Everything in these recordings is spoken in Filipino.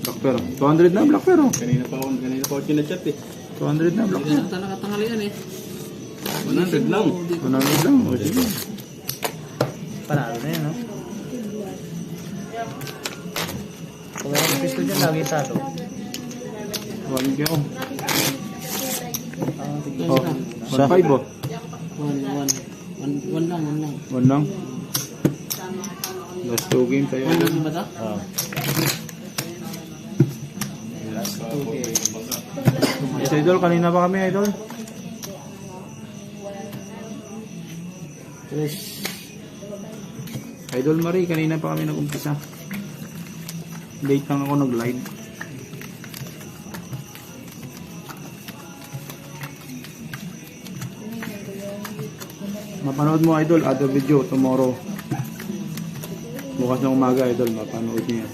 Black Pero. 200 na Black Pero. Kanina pa ako chinachat eh. 200 na Black Pero. Hindi na nakatanghalian eh. 100 lang. 100 lang. O, sige. Panalo na yun, no? Kung meron pisto dyan, lagi talo. 1 kyo. Oh, 1.5 oh. 1 lang. 1 lang. Last 2 game tayo. 1 lang ba ito? Oo. Yes, Idol. Kanina pa kami, Idol. 3. Idol Marie, kanina pa kami nag-umpisa. Late lang ako nag-live. Mapanood mo, Idol, other video tomorrow. Bukas ng umaga, Idol, mapanood niyo yan.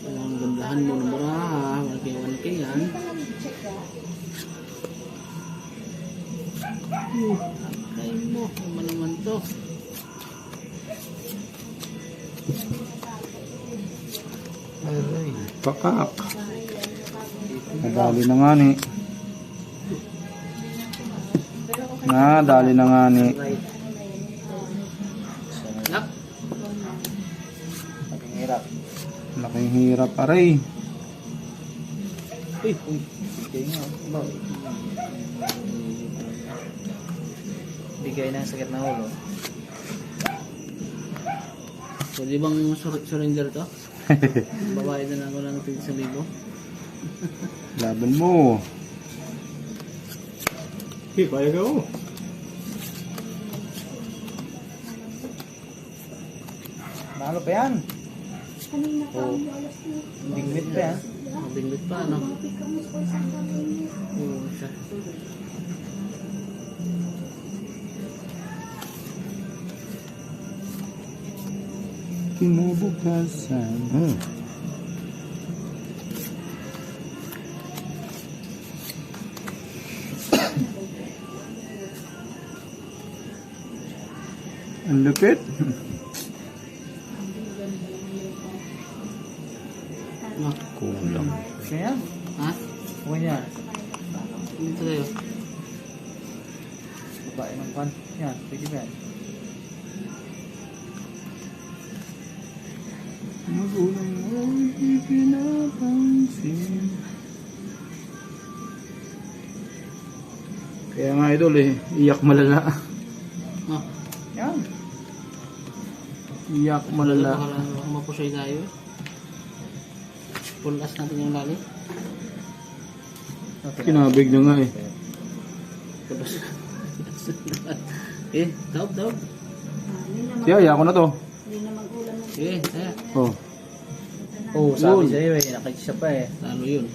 Ang gandahan mo ng baraha. Malaki yan. Ay mo. Ano naman to? Pakak. Nadali na nga ni. Nadali na nga ni. Nak. Maging hirap. Laking hirap, aray. Uy. Bigay nga. Bigay ng sakit na ulo. Pwede bang surrender to? Babae na lang ako ng 1,000. Laban mo. Okay, kaya ka oh. Nalo pa yan. Oo. Bingwit pa yan. Mabingwit pa, ano? Oo, siya. Kinabukasan. Ang lupit. Ah, Kulang. Siya yan. ha? Huwag yan. Dito tayo. Babae ng pan. Yan. Pwede ba yan? Magulang mo, hindi pinapansin. Kaya nga, Idol, iyak malala. Ah, Yan. Iyak malala. baka mapusoy tayo. Full as natin yung lali. Kinabig na nga eh. Daw. Siya, ko na to. Sige, kaya. Oh. Oo, sabi Yun. sa'yo eh. Nakikisa pa eh. Talo yun.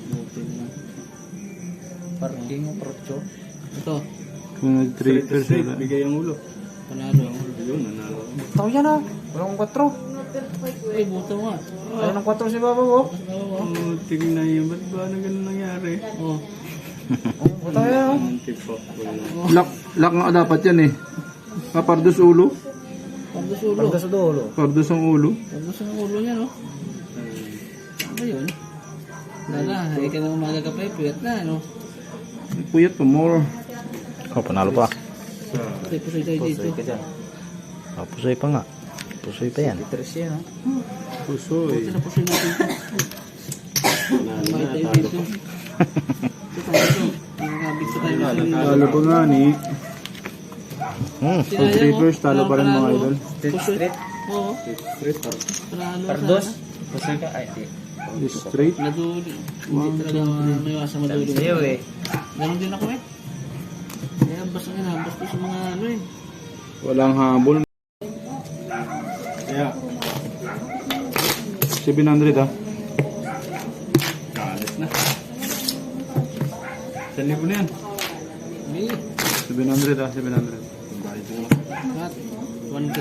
Buti na lang. Parking o procho. Ito, Kung nag-trippers Straight, sila. bigay ang ulo. panalo. Ayun, nanalo. Tao yan ah. Walang 4. Ay, buto nga. Ayaw ng 4 si Baba oh. Oh, tingnan yun. Ba't ba na ganun nangyari? Oh, Buta yan oh. Ang tip-top ko na. Lock nga dapat yan eh. Pardos ulo. pardos ulo. Pagda sa dulo. Pardos ang ulo. Pardos ang ulo niya, no? Ano ba yun? Lala, hindi ka naman magagapay. Puyat na, no? Puyat pa more. Oh, panalo pa. Pusoy tayo dito. Pusoy ka dyan. Oh, pusoy pa nga. Pusoy pa yan. 3 yan ah. Puso Buti eh. na pusoy natin ito. Nanalo May na, tayo talo dito. pa. Ito tayo. Nakakabit sa tayo dito. Talo pa nga ni. Hmm. Pag trippers, talo pa rin mga idol. Straight. Oo. Straight, ah. Panalo. Pardos. sana. Pusoy ka. Ay, di. Straight. Naduli. Hindi talaga may iwasa maduli. Sa'yo eh. Ganon din ako eh. Kaya basta nga nabas ko sa mga ano eh. Walang habol. Kaya, 700 ah. kalit na. 1,000 na yan. May 700 ah, 700. Bayad mo. cut. 1K.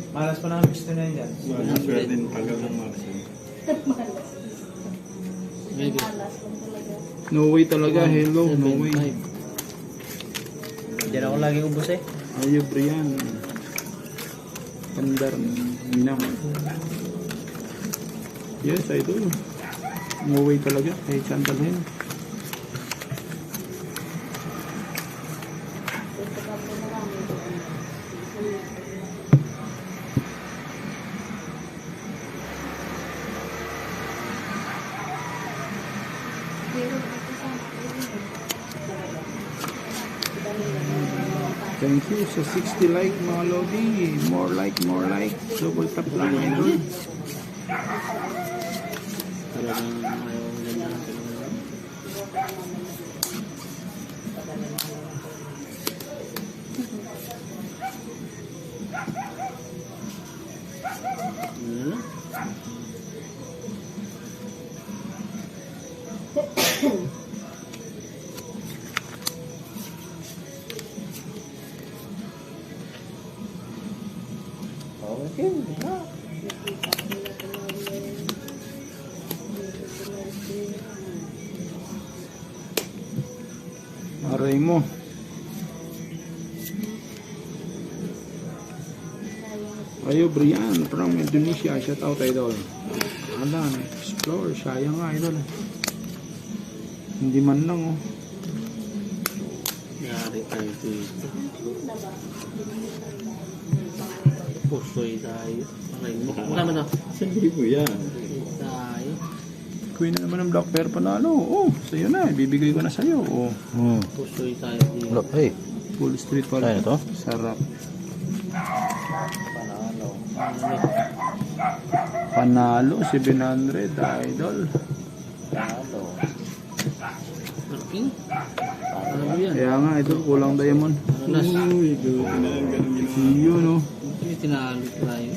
Malas pa namin gusto na yan. Wala, swerte din tagal ng maximum. Maybe. No way talaga, hello, no way. 7.5. Diyan ako lagi ubos eh. Ayo Brian. Pandar Minang. Yes, idol. Umuwi talaga kahit saan dalhin. Thank you sa 60 like mga lodi. More like. Double tap lang idol. Talagang ayaw ganda ng pinagawa. Ano na? Okay. Aray mo. Ayo Brian from Indonesia. Shout out idol. Alan, explore. Sayang nga idol. Hindi man lang oh. Yari tayo dito. Pusoy tayo. Okay, magkama to. 1,000 yan. Tayo. Queen na naman ng Black Bear panalo. Oh, sa'yo na. Ibibigay ko na sa'yo. Oh, Hmm. Pusoy tayo dito. Look, hey. full street Kaya pala. na to? Sarap. Ano? Panalo 700 idol. Marking? Ano mo yan? Kaya nga idol, kulang diamond. Ano nas? Uy, ganun ginawa. Yun oh. Tinalo tayo.